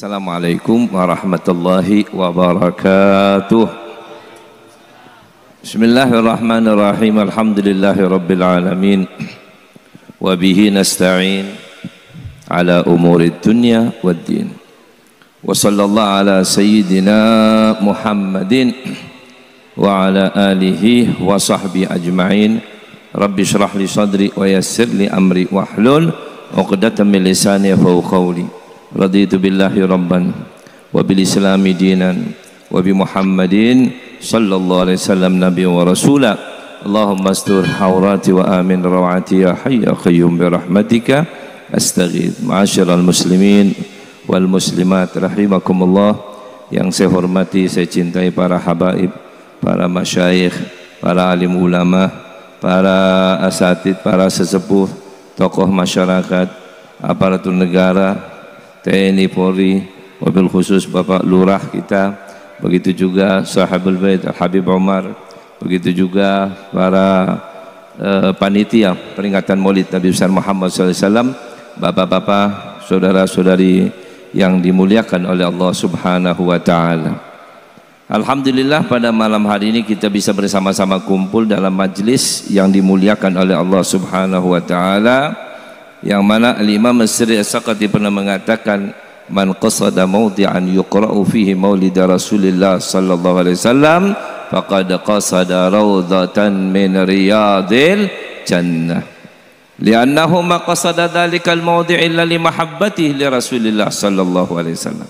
Assalamualaikum warahmatullahi wabarakatuh. Bismillahirrahmanirrahim. Alhamdulillahi rabbil alamin. Wa bihi nasta'in ala umurid dunya wad din. Wa sallallahu ala sayyidina Muhammadin wa ala alihi wa sahbihi ajma'in. Rabbi shrah li sadri wa yassir li amri wahlul 'uqdatam min lisani yafqahu qawli. Raditu billahi rabban wa bil islami dinan wa bi Muhammadin sallallahu alaihi wasallam nabiyyan wa rasula. Allahumma astur haurati wa amin rawati ya hayy ya qayyum bi rahmatika astaghith. Ma'asyiral muslimin wal muslimat rahimakumullah. Yang saya hormati, saya cintai para habaib, para masyayikh, para alim ulama, para asatid, para sesepuh, tokoh masyarakat, aparatur negara, TNI, Polri, wabil khusus Bapak Lurah kita, begitu juga Sahabul Bait Habib Umar, begitu juga para panitia peringatan Maulid Nabi besar Muhammad SAW, bapak-bapak, saudara-saudari yang dimuliakan oleh Allah Subhanahu wa taala. Alhamdulillah pada malam hari ini kita bisa bersama-sama kumpul dalam majlis yang dimuliakan oleh Allah Subhanahu wa taala, yang mana Al-Imam As-Sirri As-Saqati pernah mengatakan, man qasada mawdi'an yuqra'u fihi maulid Rasulillah sallallahu alaihi wasallam faqad qasada rawdatan min riyadil jannah, li'annahu ma qasada dhalikal mawdi' illa li mahabbatihi li Rasulillah sallallahu alaihi wasallam.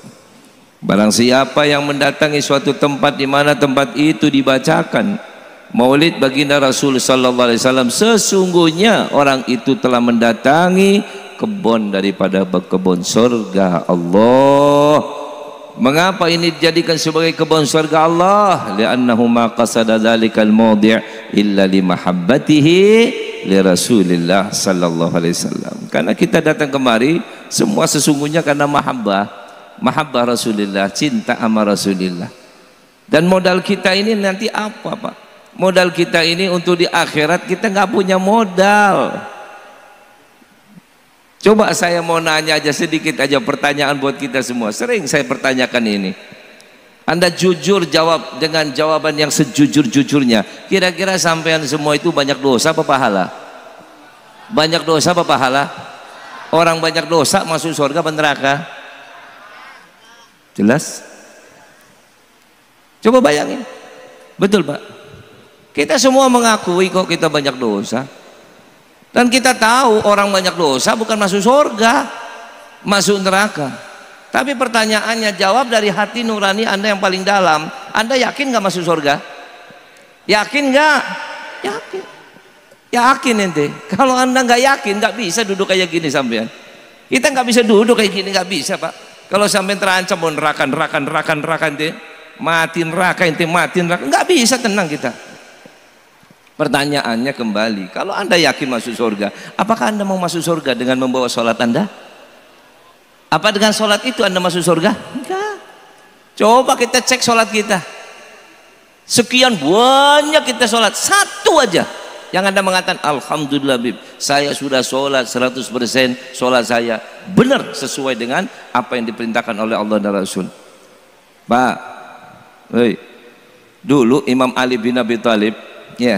Barang siapa yang mendatangi suatu tempat di mana tempat itu dibacakan Maulid baginda Rasul sallallahu alaihi wasallam, sesungguhnya orang itu telah mendatangi kebun daripada kebun surga Allah. Mengapa ini dijadikan sebagai kebun surga Allah? Li'annahu ma qasada dzalikal mawdi' illa li mahabbatihi li Rasulillah sallallahu alaihi wasallam. Karena kita datang kemari semua sesungguhnya karena mahabbah Rasulillah, cinta sama Rasulillah. Dan modal kita ini nanti apa, Pak? Modal kita ini untuk di akhirat kita nggak punya modal. Coba saya mau nanya aja sedikit aja pertanyaan buat kita semua. Sering saya pertanyakan ini. Anda jujur jawab dengan jawaban yang sejujur-jujurnya. Kira-kira sampean semua itu banyak dosa apa pahala? Banyak dosa apa pahala? Orang banyak dosa masuk surga apa neraka? Jelas? Coba bayangin. Betul, Pak? Kita semua mengakui kok kita banyak dosa, dan kita tahu orang banyak dosa bukan masuk surga, masuk neraka. Tapi pertanyaannya, jawab dari hati nurani Anda yang paling dalam. Anda yakin nggak masuk surga? Yakin nggak? Yakin. Yakin ente. Kalau Anda nggak yakin, nggak bisa duduk kayak gini sampean. Kita nggak bisa duduk kayak gini, nggak bisa, Pak. Kalau sampean terancam mau neraka ente, mati neraka ente, mati neraka, nggak bisa tenang kita. Pertanyaannya kembali, kalau Anda yakin masuk surga, apakah Anda mau masuk surga dengan membawa sholat Anda? Apa dengan sholat itu Anda masuk surga? Enggak. Coba kita cek sholat kita. Sekian banyak kita sholat, satu aja yang Anda mengatakan, alhamdulillah Bib, saya sudah sholat 100%, sholat saya benar sesuai dengan apa yang diperintahkan oleh Allah dan Rasul. Pak, dulu Imam Ali bin Abi Thalib, ya,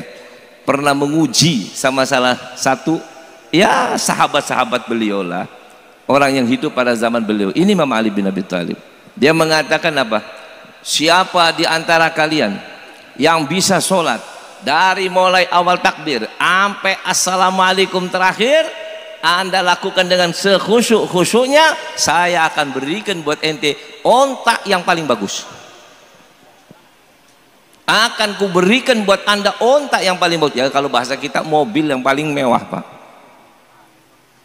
pernah menguji sama salah satu ya sahabat-sahabat beliau lah, orang yang hidup pada zaman beliau. Ini Imam Ali bin Abi Thalib. Dia mengatakan apa? Siapa di antara kalian yang bisa sholat dari mulai awal takbir sampai assalamualaikum terakhir, Anda lakukan dengan sekhusyuk-khusyuknya, saya akan berikan buat ente onta yang paling bagus. Akan kuberikan buat Anda onta yang paling bagus. Ya, kalau bahasa kita mobil yang paling mewah, Pak.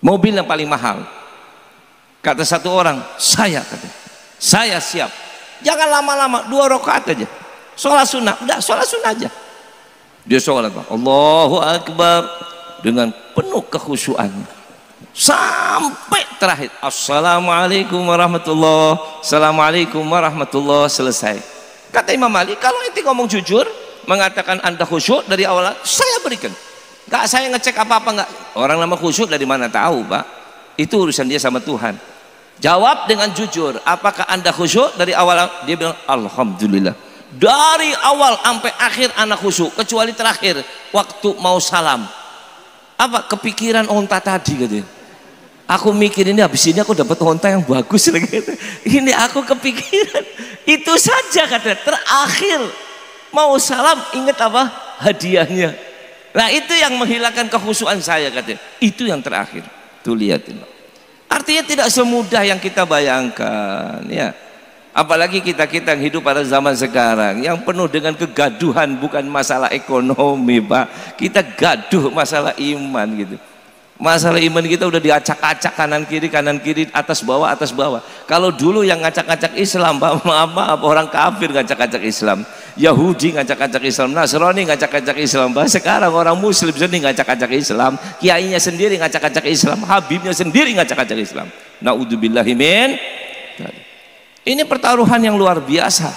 Mobil yang paling mahal. Kata satu orang, saya siap. Jangan lama-lama, 2 rakaat aja. Sholat sunnah, udah sholat sunnah aja. Dia sholat, Pak. Allahu Akbar dengan penuh kekhusyuan. Sampai terakhir, assalamualaikum warahmatullahi, assalamualaikum warahmatullahi, selesai. Kata Imam Ali, kalau ente ngomong jujur, mengatakan Anda khusyuk dari awal, saya berikan. Gak saya ngecek apa-apa, enggak. Orang nama khusyuk dari mana tahu, Pak? Itu urusan dia sama Tuhan. Jawab dengan jujur, apakah anda khusyuk dari awal? Dia bilang alhamdulillah, dari awal sampai akhir anak khusyuk, kecuali terakhir waktu mau salam. Apa kepikiran onta tadi katanya. Aku mikir ini habis ini aku dapat onta yang bagus lagi. Ini aku kepikiran itu saja katanya. Terakhir mau salam ingat apa? Hadiahnya. Nah itu yang menghilangkan kekhusyuan saya katanya. Itu yang terakhir. Tuh lihatin. Artinya tidak semudah yang kita bayangkan ya. Apalagi kita yang hidup pada zaman sekarang yang penuh dengan kegaduhan, bukan masalah ekonomi Pak, kita gaduh masalah iman gitu. Masalah iman kita udah diacak-acak kanan kiri, atas bawah. Kalau dulu yang ngacak-ngacak Islam Pak, maaf orang kafir ngacak-ngacak Islam, Yahudi ngacak-ngacak Islam, Nasrani ngacak-ngacak Islam Pak. Sekarang orang Muslim sendiri ngacak-ngacak Islam, kiainya sendiri ngacak-ngacak Islam, habibnya sendiri ngacak-ngacak Islam. Naudzubillahi min. Ini pertaruhan yang luar biasa.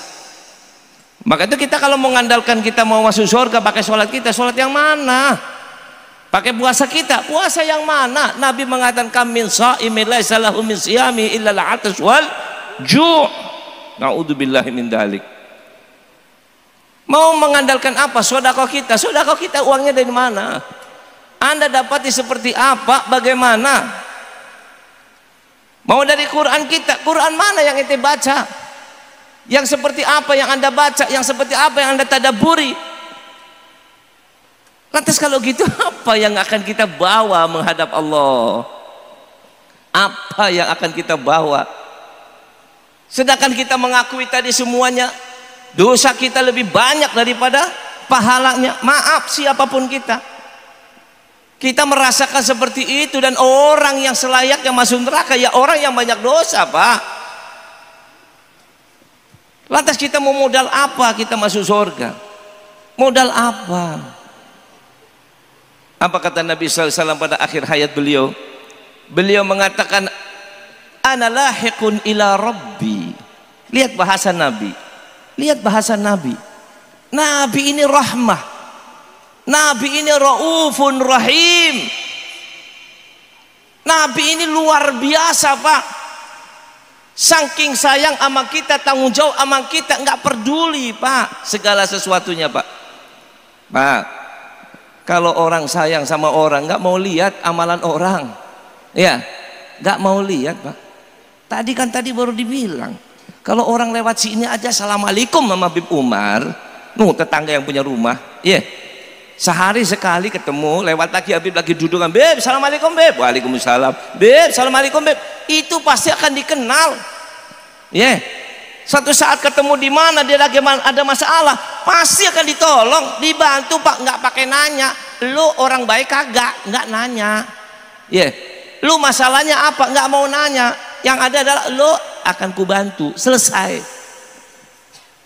Maka itu kita kalau mengandalkan kita mau masuk surga pakai sholat kita, sholat yang mana? Pakai puasa kita, puasa yang mana? Nabi mengatakan kamin sha'imin laisa lahu min siyami illa al-'atash wal ju'. Naudzubillahi min dzalik. Mau mengandalkan apa? Sedekah kita uangnya dari mana? Anda dapati seperti apa? Bagaimana? Mau dari Quran kita, Quran mana yang ente baca? Yang seperti apa yang anda baca? Yang seperti apa yang anda tadabburi? Lantas kalau gitu apa yang akan kita bawa menghadap Allah? Apa yang akan kita bawa? Sedangkan kita mengakui tadi semuanya, dosa kita lebih banyak daripada pahalanya. Maaf siapapun kita. Kita merasakan seperti itu, dan orang yang selayaknya masuk neraka ya orang yang banyak dosa Pak. Lantas kita mau modal apa kita masuk surga? Modal apa? Apa kata Nabi SAW pada akhir hayat beliau? Beliau mengatakan ana lahiqun ila rabbi. Lihat bahasa Nabi. Nabi ini rahmah. Nabi ini raufun rahim. Nabi ini luar biasa Pak. Saking sayang sama kita, tanggung jawab sama kita, nggak peduli Pak segala sesuatunya Pak. Pak, kalau orang sayang sama orang nggak mau lihat amalan orang, ya nggak mau lihat Pak. Tadi baru dibilang kalau orang lewat sini aja assalamualaikum sama Habib Umar, tetangga yang punya rumah, ya. Sehari sekali ketemu, lewat lagi Habib lagi duduk kan, Beb, assalamualaikum Beb, waalaikumsalam, Beb, assalamualaikum Beb, itu pasti akan dikenal, ya. Suatu saat ketemu di mana dia lagi ada masalah, pasti akan ditolong, dibantu Pak, nggak pakai nanya, lu orang baik kagak, nggak nanya, ya. Lu masalahnya apa, nggak mau nanya, yang ada adalah lu akan kubantu, selesai.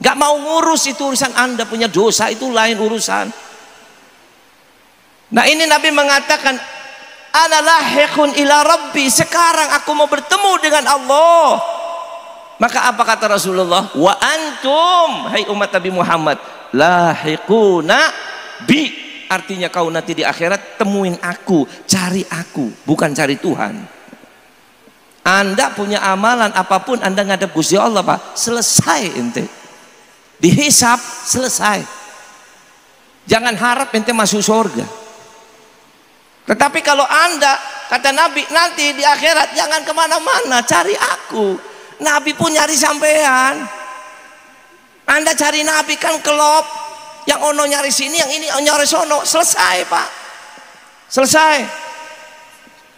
Nggak mau ngurus itu urusan anda, punya dosa itu lain urusan. Nah ini Nabi mengatakan ana lahiqun ila rabbi, sekarang aku mau bertemu dengan Allah. Maka apa kata Rasulullah? Wa antum, hai umat Nabi Muhammad, lahiquna bi, artinya kau nanti di akhirat temuin aku, cari aku, bukan cari Tuhan. Anda punya amalan apapun, anda ngadep Gusti Allah Pak, selesai ente, dihisab selesai. Jangan harap ente masuk surga. Tetapi kalau anda, kata Nabi, nanti di akhirat jangan kemana-mana, cari aku. Nabi pun nyari sampean. Anda cari Nabi kan kelop, yang ono nyari sini, yang ini nyari sono, selesai Pak, selesai.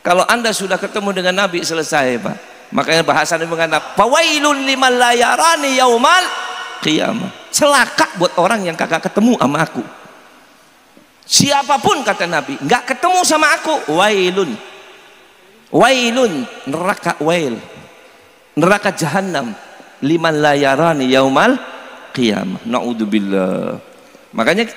Kalau anda sudah ketemu dengan Nabi, selesai Pak. Makanya bahasa Nabi mengatakan fawailun liman la yarani yaumal qiyamah, celaka buat orang yang kagak ketemu sama aku. Siapapun kata Nabi nggak ketemu sama aku, wailun, neraka wail, neraka jahanam, liman la yarani yaumal qiyamah. Naudzubillah. Makanya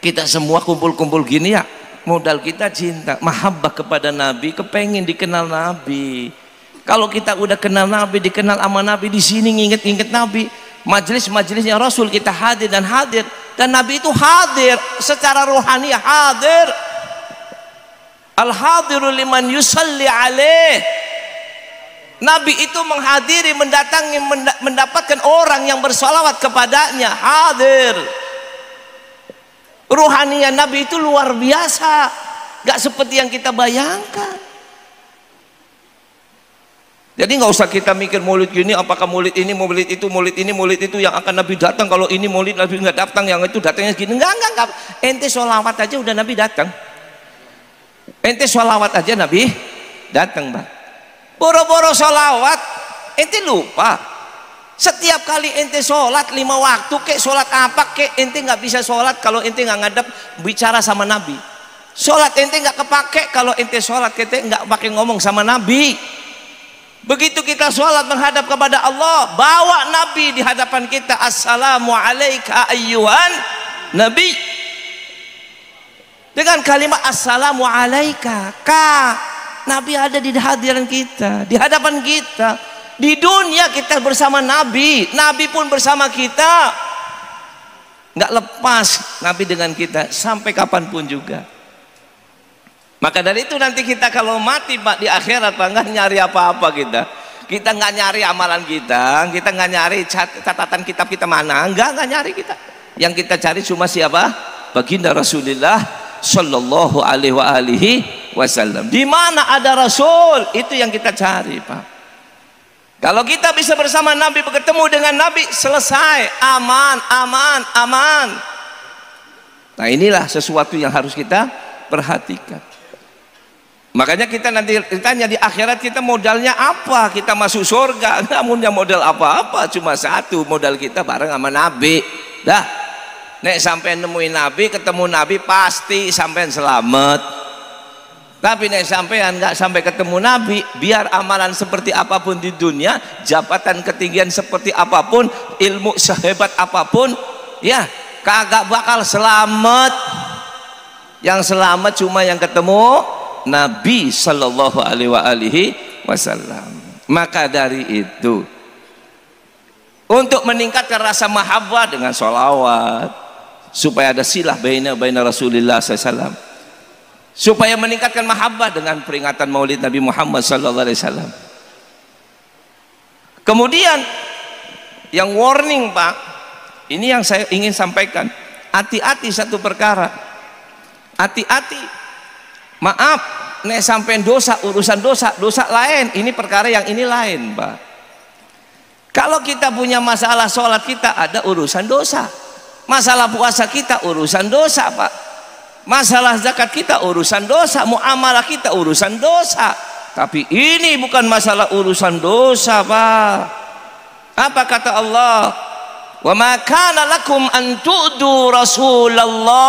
kita semua kumpul-kumpul gini ya, modal kita cinta, mahabbah kepada Nabi, kepengin dikenal Nabi. Kalau kita udah kenal Nabi, dikenal sama Nabi, di sini nginget-nginget Nabi, majelis-majelisnya Rasul kita hadir, dan Nabi itu hadir secara rohani, hadir. Al hadiru liman yusalli alaih. Nabi itu menghadiri, mendatangi, mendapatkan orang yang bersolawat kepadanya, hadir. Ruhaniah Nabi itu luar biasa, gak seperti yang kita bayangkan. Jadi nggak usah kita mikir maulid gini, apakah maulid ini, maulid itu, maulid ini, maulid itu yang akan Nabi datang. Kalau ini maulid Nabi nggak datang, yang itu datangnya gini. Enggak. Ente sholawat aja udah Nabi datang. Ente sholawat aja Nabi datang, Bang. Boro-boro sholawat, ente lupa. Setiap kali ente sholat 5 waktu, kek sholat apa, kek ente nggak bisa sholat kalau ente nggak ngadep bicara sama Nabi. Sholat ente nggak kepake kalau ente sholat ente nggak pakai ngomong sama Nabi. Begitu kita sholat menghadap kepada Allah, bawa Nabi di hadapan kita. Assalamu alayka ayyuhan Nabi. Dengan kalimat assalamu alayka, Nabi ada di hadiran kita, di hadapan kita. Di dunia kita bersama Nabi, Nabi pun bersama kita. Nggak lepas Nabi dengan kita sampai kapanpun juga. Maka dari itu nanti kita kalau mati Pak di akhirat Pak, nggak nyari apa-apa kita nggak nyari amalan kita nggak nyari catatan kitab kita mana, nggak nyari kita. Yang kita cari cuma siapa? Baginda Rasulullah Shallallahu Alaihi Wasallam. Di mana ada Rasul, itu yang kita cari Pak. Kalau kita bisa bersama Nabi, bertemu dengan Nabi, selesai, aman. Nah inilah sesuatu yang harus kita perhatikan. Makanya kita nanti ditanya di akhirat, kita modalnya apa? Kita masuk surga nggak punya modal apa-apa, cuma satu, modal kita bareng sama Nabi. Dah, nek sampai nemuin Nabi, ketemu Nabi, pasti sampai selamat. Tapi nek sampean nggak sampai ketemu Nabi, biar amalan seperti apapun di dunia, jabatan ketinggian seperti apapun, ilmu sehebat apapun, ya kagak bakal selamat. Yang selamat cuma yang ketemu Nabi Shallallahu Alaihi Wasallam. Maka dari itu, untuk meningkatkan rasa mahabbah dengan sholawat, supaya ada silah baina Rasulullah SAW, supaya meningkatkan mahabbah dengan peringatan Maulid Nabi Muhammad Sallallahu Alaihi Wasallam. Kemudian yang warning Pak, ini yang saya ingin sampaikan, hati-hati satu perkara, hati-hati. Maaf, nek sampai dosa, urusan dosa lain, ini perkara yang ini lain Pak. Kalau kita punya masalah sholat kita, ada urusan dosa. Masalah puasa kita urusan dosa Pak. Masalah zakat kita urusan dosa, muamalah kita urusan dosa. Tapi ini bukan masalah urusan dosa Pak. Apa kata Allah? Wa ma kana lakum an tu'du Rasulullah.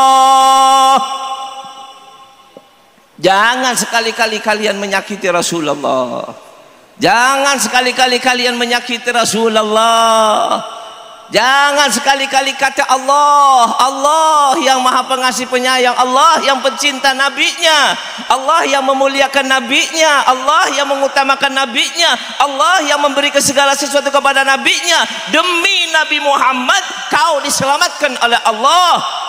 Jangan sekali-kali kalian menyakiti Rasulullah. Jangan sekali-kali kalian menyakiti Rasulullah. Jangan sekali-kali kata Allah yang maha pengasih penyayang, Allah yang pencinta nabinya, Allah yang memuliakan nabinya, Allah yang mengutamakan nabinya, Allah yang memberi segala sesuatu kepada nabinya. Demi Nabi Muhammad kau diselamatkan oleh Allah.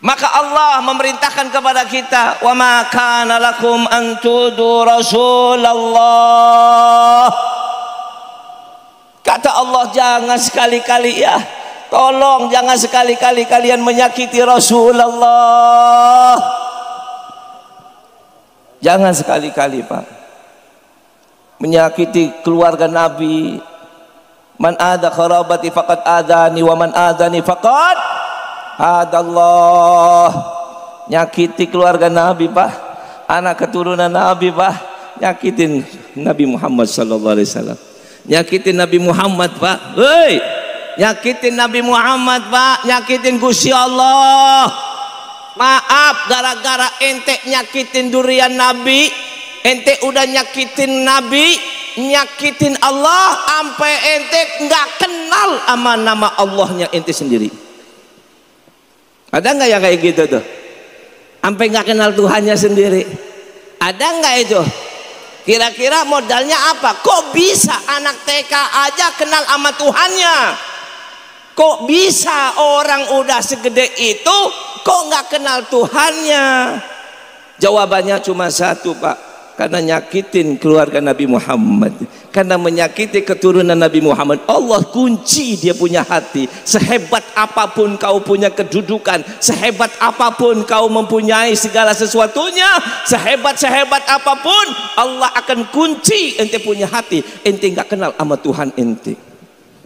Maka Allah memerintahkan kepada kita, wa ma kana lakum an tudu Rasulullah. Kata Allah, jangan sekali-kali ya, tolong jangan sekali-kali kalian menyakiti Rasulullah. Jangan sekali-kali Pak menyakiti keluarga Nabi. Man ada kharabati faqad adani wa man adani faqad adallah. Nyakiti keluarga Nabi Pak, anak keturunan Nabi Pak, nyakitin Nabi Muhammad Sallallahu Alaihi Wasallam, nyakitin Nabi Muhammad Pak, hei, nyakitin Nabi Muhammad Pak, nyakitin Gusti Allah. Maaf, gara-gara ente nyakitin durian Nabi, ente udah nyakitin Nabi, nyakitin Allah, sampai ente nggak kenal sama nama Allahnya ente sendiri. Ada nggak yang kayak gitu tuh? Sampai nggak kenal Tuhannya sendiri. Ada nggak itu? Kira-kira modalnya apa? Kok bisa anak TK aja kenal sama Tuhannya? Kok bisa orang udah segede itu kok nggak kenal Tuhannya? Jawabannya cuma satu Pak. karena nyakitin keluarga Nabi Muhammad, karena menyakiti keturunan Nabi Muhammad, Allah kunci dia punya hati. Sehebat apapun kau punya kedudukan, sehebat apapun kau mempunyai segala sesuatunya, sehebat apapun, Allah akan kunci ente punya hati. Ente nggak kenal sama Tuhan ente.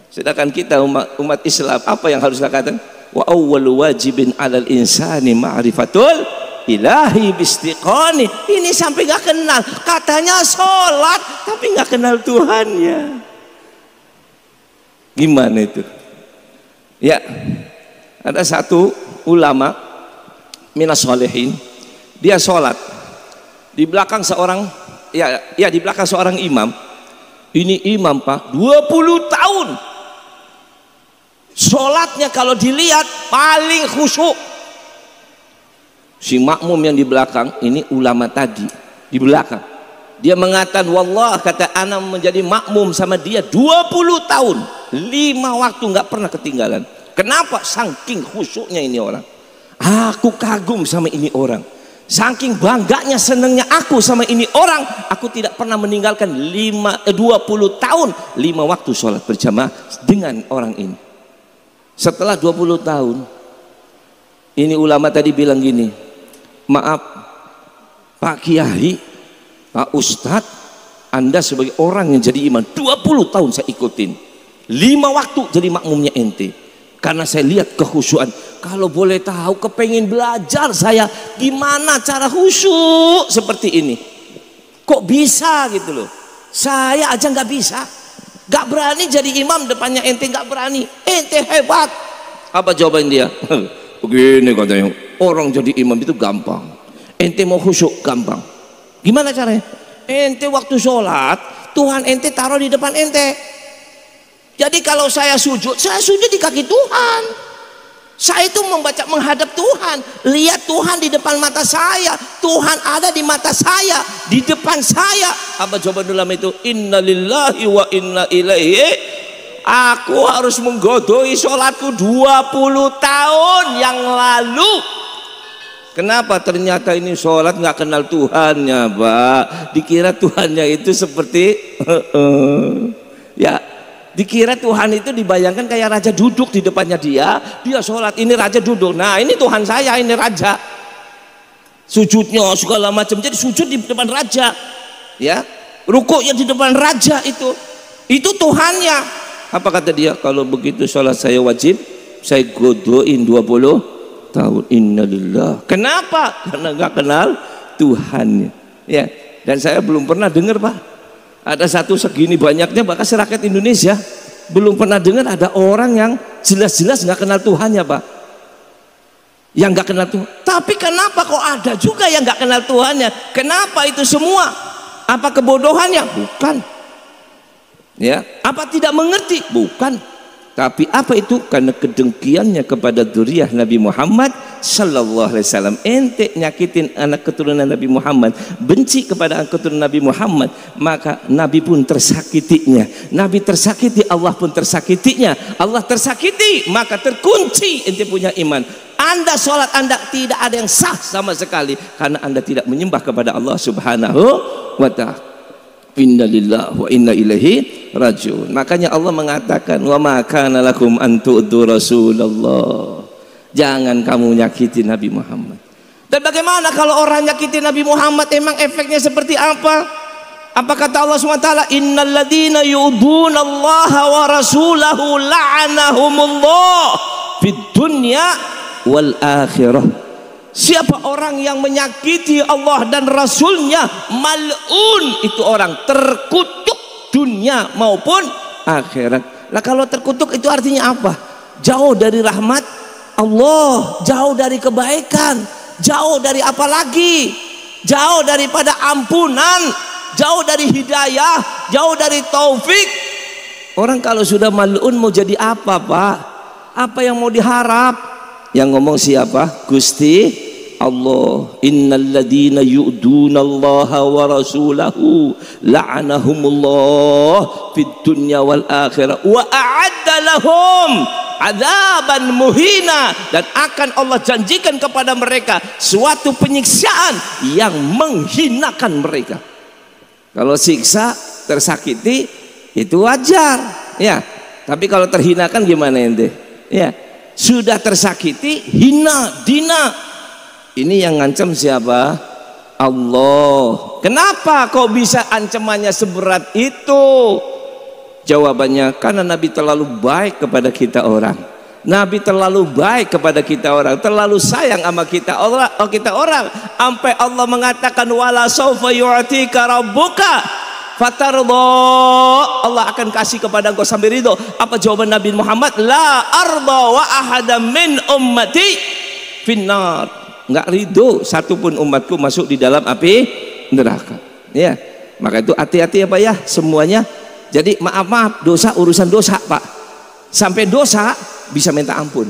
Sedangkan kita umat Islam, apa yang harus katakan? Wa awwalu wajibin 'alal insani ma'rifatul ilahi bistiqani. Ini sampai gak kenal, katanya sholat tapi gak kenal Tuhannya. Gimana itu? Ya, ada satu ulama minas sholihin, dia sholat di belakang seorang di belakang seorang imam. Ini imam Pak 20 tahun sholatnya, kalau dilihat paling khusyuk. Si makmum yang di belakang, ini ulama tadi di belakang, dia mengatakan, wallah, kata ana menjadi makmum sama dia 20 tahun 5 waktu nggak pernah ketinggalan. Kenapa? Saking khusyuknya ini orang. Aku kagum sama ini orang, saking bangganya senangnya aku sama ini orang, aku tidak pernah meninggalkan 20 tahun 5 waktu sholat berjamaah dengan orang ini. Setelah 20 tahun ini ulama tadi bilang gini, maaf Pak Kiai, Pak Ustadz, Anda sebagai orang yang jadi imam 20 tahun saya ikutin, 5 waktu jadi makmumnya ente, karena saya lihat kekhusyuan. Kalau boleh tahu, kepengen belajar saya gimana cara khusyuk seperti ini. Kok bisa gitu loh, saya aja nggak bisa, nggak berani jadi imam depannya ente, nggak berani. Ente hebat. Apa jawaban dia? Begini katanya, orang jadi imam itu gampang, ente mau khusyuk gampang. Gimana caranya? Ente waktu sholat, Tuhan ente taruh di depan ente. Jadi kalau saya sujud di kaki Tuhan. Saya itu menghadap Tuhan, lihat Tuhan di depan mata saya, Tuhan ada di mata saya, di depan saya. Apa jawaban ulama itu? Inna lillahi wa inna ilaihi. Aku harus menggodoi sholatku 20 tahun yang lalu. Kenapa? Ternyata ini sholat nggak kenal Tuhannya, Pak. Dikira Tuhannya itu seperti ya, dikira Tuhan itu dibayangkan kayak raja duduk di depannya dia sholat, ini raja duduk. Nah, ini Tuhan saya, ini raja. Sujudnya segala macam, jadi sujud di depan raja, ya, rukuknya di depan raja, itu Tuhannya. Apa kata dia? Kalau begitu sholat saya wajib saya godoin 20 tahun. Innalillah. Kenapa? Karena nggak kenal Tuhannya, ya. Dan saya belum pernah dengar, Pak, ada satu segini banyaknya bahkan rakyat Indonesia belum pernah dengar ada orang yang jelas-jelas nggak kenal Tuhannya, Pak, yang nggak kenal Tuhan. Tapi kenapa kok ada juga yang nggak kenal Tuhannya? Kenapa itu semua? Apa kebodohannya? Bukan. Ya, apa tidak mengerti? Bukan. Tapi apa itu? Karena kedengkiannya kepada dzurriyyah Nabi Muhammad sallallahu alaihi wasallam. Ente nyakitin anak keturunan Nabi Muhammad, benci kepada anak keturunan Nabi Muhammad, maka Nabi pun tersakitinya. Nabi tersakiti, Allah pun tersakitinya. Allah tersakiti, maka terkunci ente punya iman. Anda sholat Anda tidak ada yang sah sama sekali, karena Anda tidak menyembah kepada Allah subhanahu wa ta'ala. Inna lillahi wa inna ilaihi rajiun. Makanya Allah mengatakan, wa ma kana lakum an tu'dhu Rasulullah. Jangan kamu nyakiti Nabi Muhammad. Dan bagaimana kalau orang nyakiti Nabi Muhammad, emang efeknya seperti apa? Apa kata Allah SWT? Innal ladzina yu'dhuna Allah wa rasulahu la'anahumullah fid dunya wal akhirah. Siapa orang yang menyakiti Allah dan Rasulnya, mal'un, itu orang terkutuk dunia maupun akhirat. Nah, kalau terkutuk itu artinya apa? Jauh dari rahmat Allah, jauh dari kebaikan, jauh dari apa lagi? Jauh daripada ampunan, jauh dari hidayah, jauh dari taufik. Orang kalau sudah mal'un mau jadi apa, Pak? Apa yang mau diharap? Yang ngomong siapa? Gusti Allah. Innal ladzina yu'duna Allah wa rasulahu la'anahumullah fid dunya wal akhirah wa a'adda lahum adzaban muhina, dan akan Allah janjikan kepada mereka suatu penyiksaan yang menghinakan mereka. Kalau siksa, tersakiti itu wajar, ya. Tapi kalau terhinakan gimana ente? Ya, sudah tersakiti, hina, dina. Ini yang ngancam siapa? Allah. Kenapa kok bisa ancamannya seberat itu? Jawabannya karena Nabi terlalu baik kepada kita orang. Nabi terlalu baik kepada kita orang, terlalu sayang sama kita orang, sampai Allah mengatakan wala saufa yu'tika rabbuka fatardha, Allah akan kasih kepada engkau sampai ridho. Apa jawaban Nabi Muhammad? La arda wa ahadam min ummati finnar, enggak ridho satupun umatku masuk di dalam api neraka. Ya, maka itu hati-hati ya Pak ya semuanya. Jadi maaf dosa urusan dosa Pak. Sampai dosa bisa minta ampun,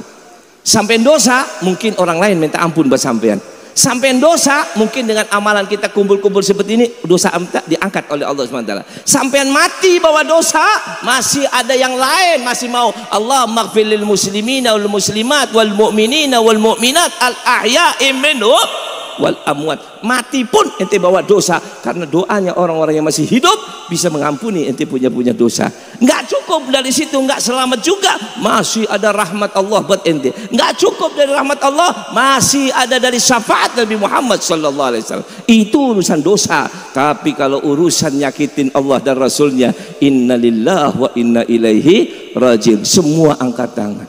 sampai dosa mungkin orang lain minta ampun buat sampean, sampai dosa mungkin dengan amalan kita kumpul-kumpul seperti ini dosa diangkat oleh Allah SWT. Sampean mati bawa dosa masih ada yang lain masih mau Allah maghfir lil muslimina wal muslimat wal mu'minina wal mu'minat al ahya'i minhum wal amwat. Mati pun ente bawa dosa, karena doanya orang-orang yang masih hidup bisa mengampuni ente punya dosa. Nggak cukup dari situ, nggak selamat juga, masih ada rahmat Allah buat ente. Nggak cukup dari rahmat Allah, masih ada dari syafaat Nabi Muhammad sallallahu alaihi wasallam. Itu urusan dosa. Tapi kalau urusan nyakitin Allah dan Rasulnya, innalillahi wa inna ilaihi rajiun, semua angkat tangan.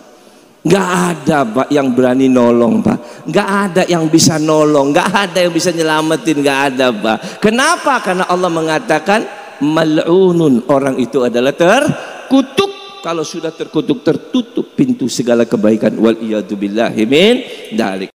Nggak ada Pak yang berani nolong Pak, nggak ada yang bisa nolong, nggak ada yang bisa nyelamatin, nggak ada Pak. Kenapa? Karena Allah mengatakan mal'unun, orang itu adalah terkutuk. Kalau sudah terkutuk tertutup pintu segala kebaikan. Wal iyadu billahi min dzalik.